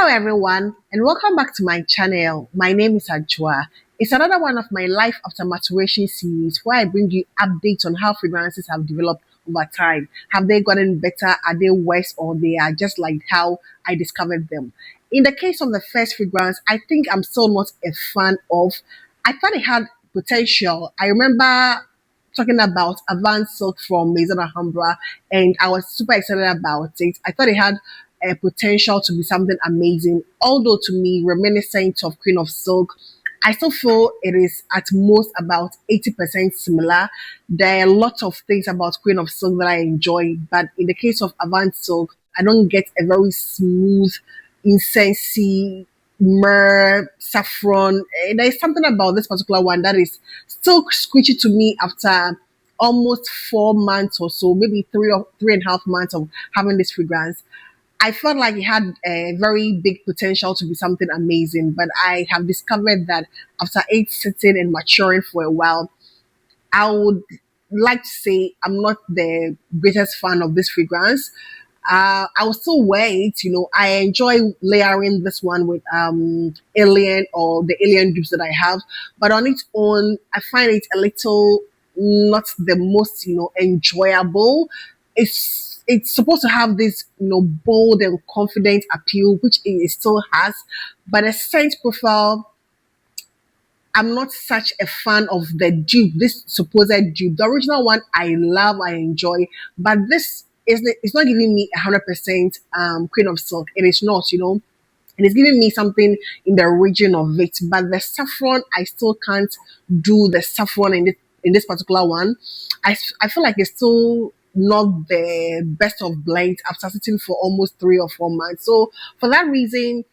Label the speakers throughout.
Speaker 1: Hello everyone and welcome back to my channel. My name is Ajwa. It's another one of my Life After Maturation series where I bring you updates on how fragrances have developed over time. Have they gotten better? Are they worse? Or they are just like how I discovered them? In the case of the first fragrance, I think I'm still not a fan of. I thought it had potential. I remember talking about Avan Silk from Maison Alhambra, and I was super excited about it. I thought it had a potential to be something amazing. Although to me, reminiscent of Queen of Silk, I still feel it is at most about 80% similar. There are lots of things about Queen of Silk that I enjoy, but in the case of Avant Silk, I don't get a very smooth, incensey, myrrh, saffron. There's something about this particular one that is still squishy to me after almost 4 months or so, maybe 3.5 months of having this fragrance. I felt like it had a very big potential to be something amazing, but I have discovered that after it sitting and maturing for a while, I would like to say I'm not the greatest fan of this fragrance. I will still wear it. I enjoy layering this one with Alien or the Alien dupes that I have, but on its own, I find it a little not the most enjoyable. It's supposed to have this bold and confident appeal, which it still has, but a scent profile, I'm not such a fan of the dupe, this supposed dupe. The original one I love, I enjoy, but this is it's not giving me 100% Queen of Silk. It is not, It is giving me something in the region of it. But the saffron, I still can't do the saffron in this particular one. I feel like it's still not the best of blends after sitting for almost 3 or 4 months. So for that reason,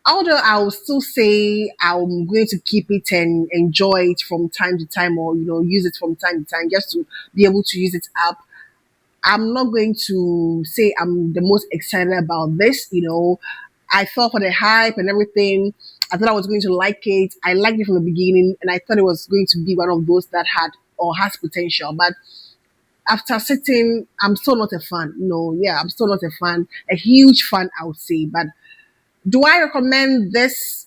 Speaker 1: although I will still say I'm going to keep it and enjoy it from time to time, or use it from time to time just to be able to use it up, I'm not going to say I'm the most excited about this. I fell for the hype and everything. I thought I was going to like it. I liked it from the beginning, and I thought it was going to be one of those that had or has potential. But after sitting, I'm still not a fan. I'm still not a fan. A huge fan, I would say. But do I recommend this?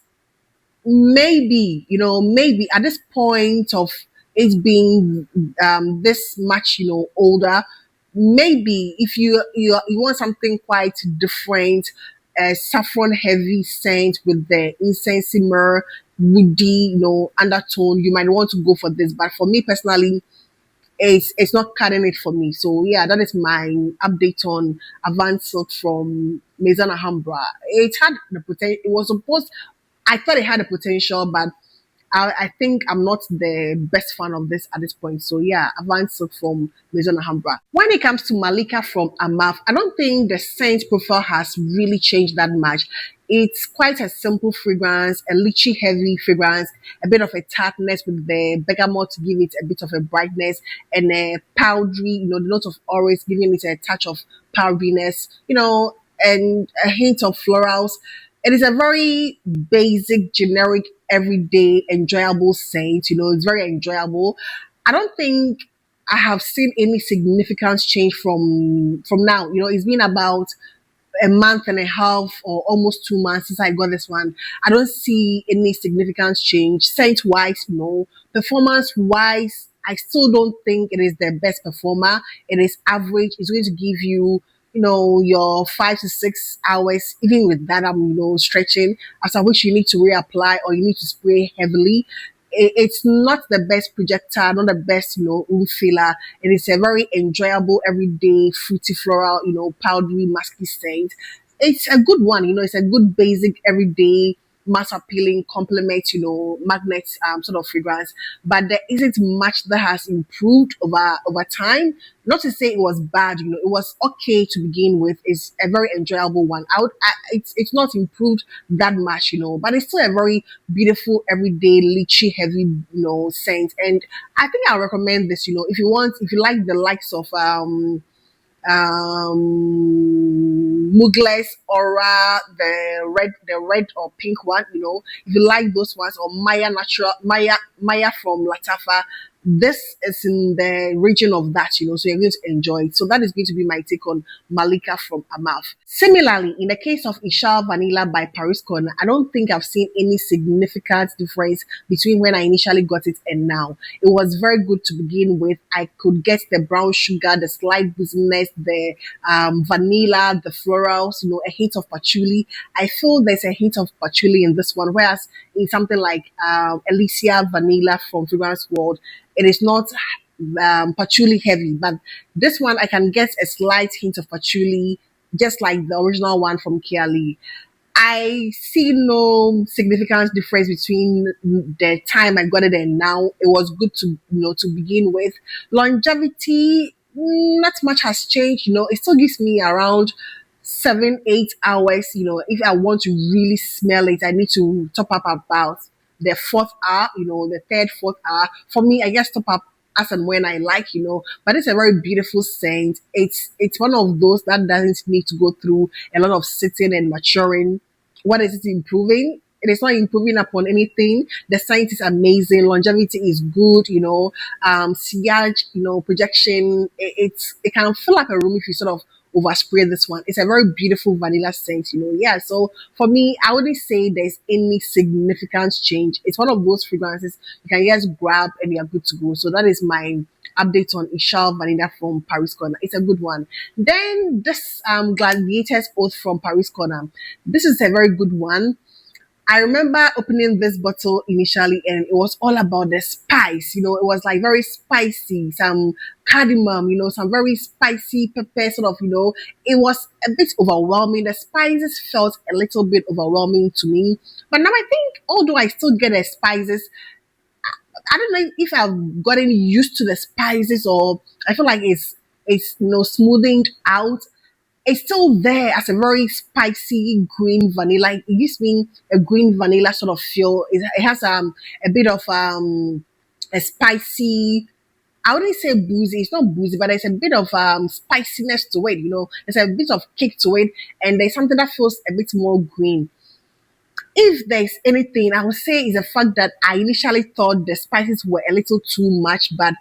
Speaker 1: Maybe, maybe at this point of it being this much, older, maybe if you want something quite different, saffron heavy scent with the incense myrrh, woody, undertone, you might want to go for this. But for me personally, it's not cutting it for me. So yeah, that is my update on Avant Silk from Maison Alhambra. It had the potential. It was supposed. I thought it had the potential, but I think I'm not the best fan of this at this point. So yeah, Avan Silk from Maison Alhambra. When it comes to Malika from Amaf, I don't think the scent profile has really changed that much. It's quite a simple fragrance, a lychee heavy fragrance, a bit of a tartness with the bergamot to give it a bit of a brightness, and a powdery, the note of orange giving it a touch of powderiness, and a hint of florals. It is a very basic, generic, everyday, enjoyable scent. It's very enjoyable. I don't think I have seen any significant change from now. It's been about a month and a half or almost 2 months since I got this one. I don't see any significant change. Scent wise, no. Performance wise, I still don't think it is the best performer. It is average. It's going to give you, your 5 to 6 hours. Even with that, I'm, stretching, after which you need to reapply or you need to spray heavily. It's not the best projector, not the best, room filler. It is a very enjoyable, everyday, fruity floral, powdery, musky scent. It's a good one, it's a good basic, everyday, mass appealing, complement, magnet sort of fragrance. But there isn't much that has improved over time. Not to say it was bad, it was okay to begin with. It's a very enjoyable one. It's not improved that much, but it's still a very beautiful, everyday, lychee heavy, scent. And I think I'll recommend this, if you like the likes of Mugles, Aura, the red or pink one, if you like those ones, or Maya from Latafa, this is in the region of that, so you're going to enjoy it. So that is going to be my take on Malika from Amaf. Similarly, in the case of Isha Vanilla by Paris Corner, I don't think I've seen any significant difference between when I initially got it and now. It was very good to begin with. I could get the brown sugar, the slight business, the vanilla, the florals, a hint of patchouli. I feel there's a hint of patchouli in this one, whereas in something like Alicia Vanilla from Fragrance World, it is not patchouli heavy, but this one I can get a slight hint of patchouli, just like the original one from Kiali. I see no significant difference between the time I got it and now. It was good to begin with. Longevity, not much has changed. It still gives me around 7, 8 hours. If I want to really smell it, I need to top up about the fourth hour. The third, fourth hour. For me, I just top up as and when I like. But it's a very beautiful scent. It's one of those that doesn't need to go through a lot of sitting and maturing. What is it improving? It is not improving upon anything. The scent is amazing. Longevity is good. Sillage, projection. It can fill up a room if you sort of overspray this one. It's a very beautiful vanilla scent. Yeah. So for me, I wouldn't say there's any significant change. It's one of those fragrances you can just grab and you're good to go. So that is my update on Isha Vanilla from Paris Corner. It's a good one. Then this Gladiators Oath from Paris Corner. This is a very good one. I remember opening this bottle initially and it was all about the spice. It was like very spicy, some cardamom, some very spicy pepper sort of, it was a bit overwhelming. The spices felt a little bit overwhelming to me. But now I think, although I still get the spices, I don't know if I've gotten used to the spices or I feel like it's smoothing out. It's still there as a very spicy green vanilla. It gives me a green vanilla sort of feel. It has a bit of a spicy. I wouldn't say boozy. It's not boozy, but there's a bit of spiciness to it. There's a bit of kick to it, and there's something that feels a bit more green. If there's anything, I would say is the fact that I initially thought the spices were a little too much, but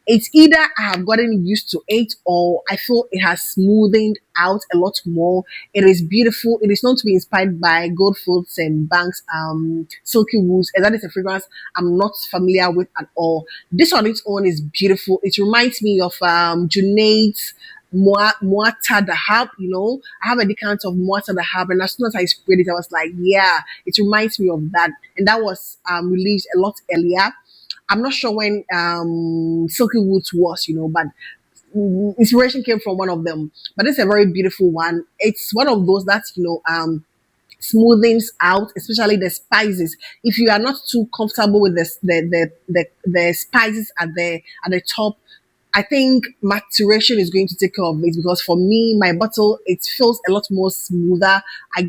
Speaker 1: it's either I have gotten used to it or I feel it has smoothed out a lot more. It is beautiful. It is known to be inspired by Goldfields and Banks Silky Woods, and that is a fragrance I'm not familiar with at all. This on its own is beautiful. It reminds me of Junaid's Moata the Hub. I have a decant of Moata the Hub, and as soon as I sprayed it, I was like, yeah, it reminds me of that. And that was released a lot earlier. I'm not sure when Silky Woods was, but inspiration came from one of them. But it's a very beautiful one. It's one of those that, smoothings out, especially the spices. If you are not too comfortable with the spices at the top, I think maturation is going to take care of it because for me, my bottle, it feels a lot more smoother. I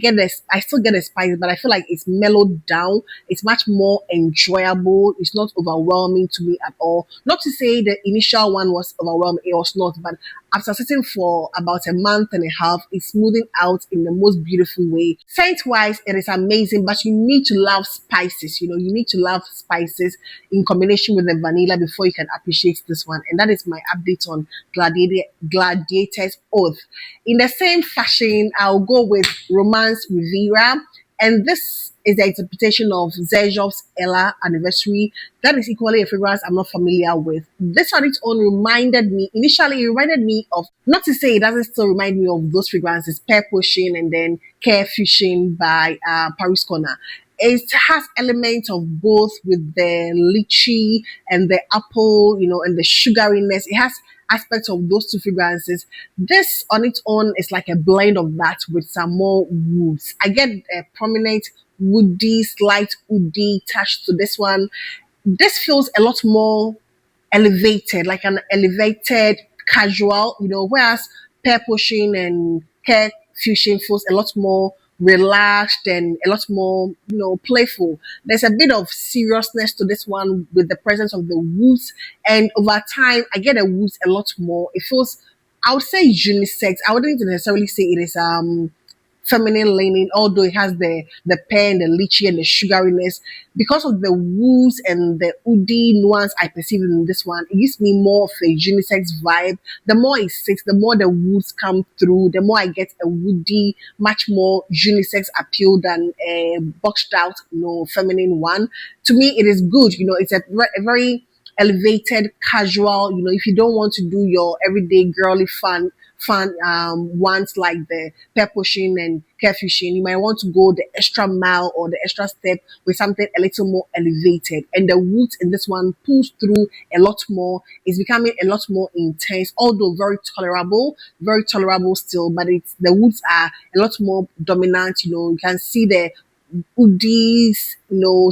Speaker 1: still get the spice, but I feel like it's mellowed down. It's much more enjoyable. It's not overwhelming to me at all. Not to say the initial one was overwhelming, it was not, but after sitting for about a month and a half, it's smoothing out in the most beautiful way. Scent-wise, it is amazing, but you need to love spices. You need to love spices in combination with the vanilla before you can appreciate this one. And that is my update on Gladiators Oath. In the same fashion, I'll go with Romance Riviera. And this is the interpretation of Zerjov's Ella anniversary. That is equally a fragrance I'm not familiar with. This on its own initially it reminded me of, not to say it doesn't still remind me of those fragrances, Pear Potion and then Care Fusion by Paris Corner. It has elements of both with the lychee and the apple, and the sugariness. It has aspects of those two fragrances. This on its own is like a blend of that with some more woods. I get a prominent woody, slight woody touch to this one. This feels a lot more elevated, like an elevated casual, whereas Pear Potion and Care Fusion feels a lot more relaxed and a lot more, playful. There's a bit of seriousness to this one with the presence of the woods, and over time, I get the woods a lot more. It feels, I would say unisex. I wouldn't necessarily say it is feminine leaning, although it has the pear and the lychee and the sugariness. Because of the woods and the woody nuance I perceive in this one, it gives me more of a unisex vibe. The more it sits, the more the woods come through, the more I get a woody, much more unisex appeal than a boxed out, feminine one. To me, it is good. It's a very elevated, casual. If you don't want to do your everyday girly fun ones like the pear pushing and care fishing, you might want to go the extra mile or the extra step with something a little more elevated. And the woods in this one pulls through a lot more. It's becoming a lot more intense, although very tolerable still. But the woods are a lot more dominant. You can see the woodies,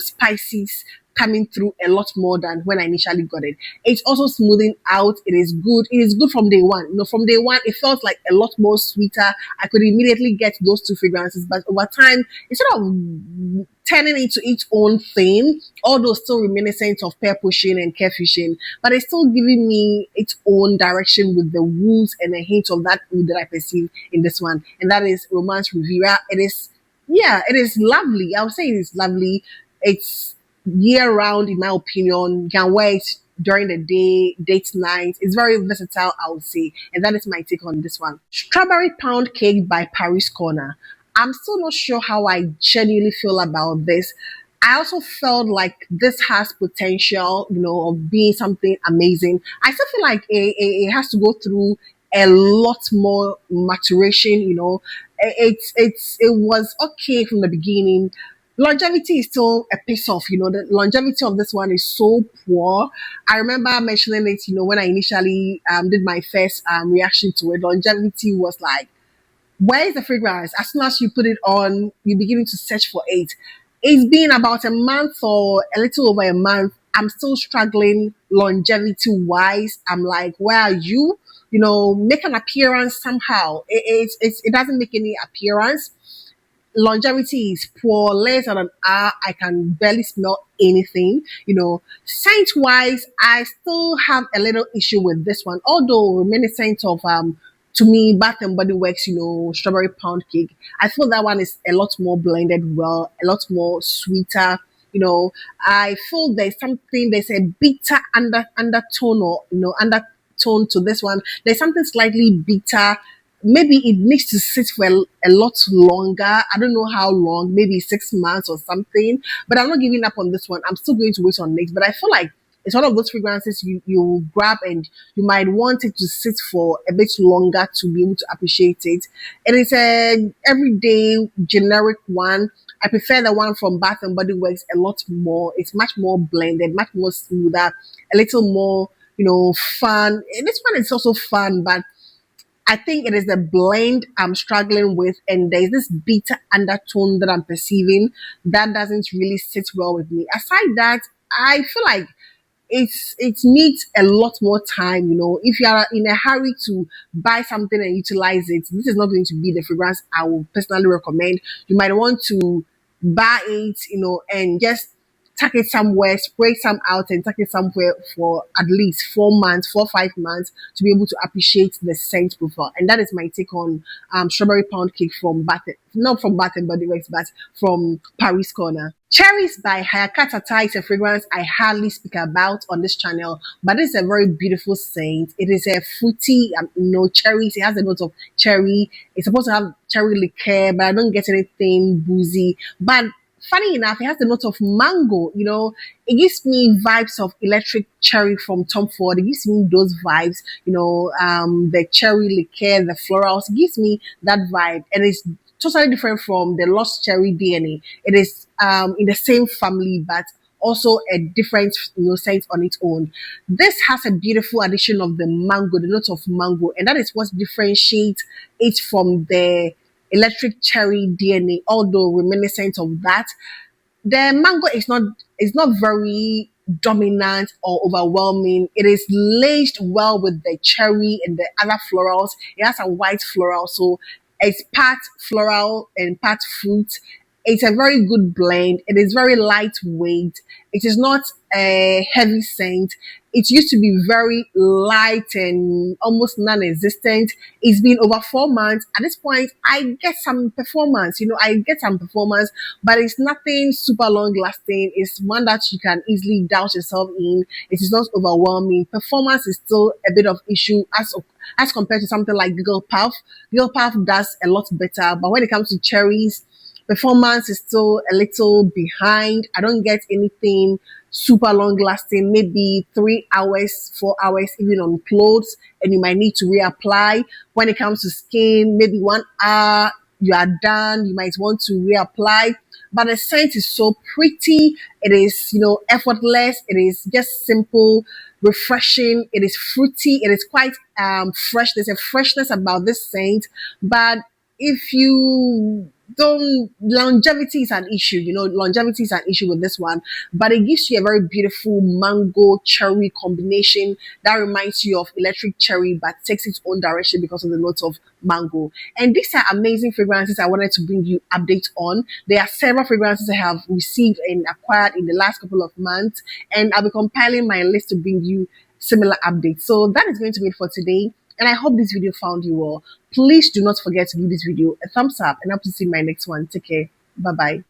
Speaker 1: spices coming through a lot more than when I initially got it. It's also smoothing out. It is good. It is good from day one. From day one, it felt like a lot more sweeter. I could immediately get those two fragrances, but over time, it sort of turning into its own thing, although still reminiscent of pear pushing and care fishing, but it's still giving me its own direction with the woods and a hint of that wood that I perceive in this one. And that is Romance Riviera. It is lovely. I would say it is lovely. It's year round, in my opinion. You can wear it during the day, date night. It's very versatile, I would say. And that is my take on this one. Strawberry Pound Cake by Paris Corner. I'm still not sure how I genuinely feel about this. I also felt like this has potential, of being something amazing. I still feel like it has to go through a lot more maturation. It was okay from the beginning. Longevity is still a piece off. The longevity of this one is so poor. I remember mentioning it, when I initially did my first reaction to it. Longevity was like, where is the fragrance? As soon as you put it on, you're beginning to search for it. It's been about a month or a little over a month. I'm still struggling longevity wise. I'm like, where are you? Make an appearance somehow. It doesn't make any appearance. Longevity is poor, less than an hour. I can barely smell anything. Scent wise, I still have a little issue with this one, although reminiscent of to me, Bath and Body Works, strawberry pound cake. I feel that one is a lot more blended well, a lot more sweeter. I feel there's a bitter undertone or undertone to this one. There's something slightly bitter. Maybe it needs to sit for a lot longer. I don't know how long, maybe 6 months or something. But I'm not giving up on this one. I'm still going to wait on next. But I feel like it's one of those fragrances you grab and you might want it to sit for a bit longer to be able to appreciate it. It is a everyday generic one. I prefer the one from Bath and Body Works a lot more. It's much more blended, much more smoother, a little more, fun. And this one is also fun, but I think it is the blend I'm struggling with, and there's this bitter undertone that I'm perceiving that doesn't really sit well with me. Aside that, I feel like it needs a lot more time. If you are in a hurry to buy something and utilize it, this is not going to be the fragrance I would personally recommend. You might want to buy it, and just tuck it somewhere, spray some out and tuck it somewhere for at least 4 months, 5 months to be able to appreciate the scent profile. And that is my take on strawberry pound cake from not from Bath and Body Works, but from Paris Corner. Cherries by Hayakatata is a fragrance I hardly speak about on this channel, but it's a very beautiful scent. It is a fruity, cherries. It has a note of cherry. It's supposed to have cherry liqueur, but I don't get anything boozy. But funny enough, it has the note of mango. It gives me vibes of electric cherry from Tom Ford. It gives me those vibes, the cherry liqueur, the florals. It gives me that vibe. And it's totally different from the Lost Cherry DNA. It is in the same family, but also a different scent on its own. This has a beautiful addition of the mango, the note of mango, and that is what differentiates it from the electric cherry DNA, although reminiscent of that. The mango is not very dominant or overwhelming. It is laced well with the cherry and the other florals. It has a white floral, so it's part floral and part fruit. It's a very good blend. It is very lightweight. It is not a heavy scent. It used to be very light and almost non-existent. It's been over 4 months. At this point, I get some performance. I get some performance, but it's nothing super long lasting. It's one that you can easily doubt yourself in. It is not overwhelming. Performance is still a bit of issue as compared to something like Google Puff. Google Puff does a lot better, but when it comes to cherries, performance is still a little behind. I don't get anything super long lasting, maybe 3 hours, 4 hours, even on clothes, and you might need to reapply. When it comes to skin, maybe 1 hour, you are done. You might want to reapply. But the scent is so pretty. It is, effortless. It is just simple, refreshing. It is fruity. It is quite fresh. There's a freshness about this scent. But if you don't, longevity is an issue. Longevity is an issue with this one, but it gives you a very beautiful mango cherry combination that reminds you of electric cherry but takes its own direction because of the notes of mango. And these are amazing fragrances I wanted to bring you updates on. There are several fragrances I have received and acquired in the last couple of months, and I'll be compiling my list to bring you similar updates. So that is going to be it for today. And I hope this video found you well. Please do not forget to give this video a thumbs up, and I hope to see my next one. Take care. Bye bye.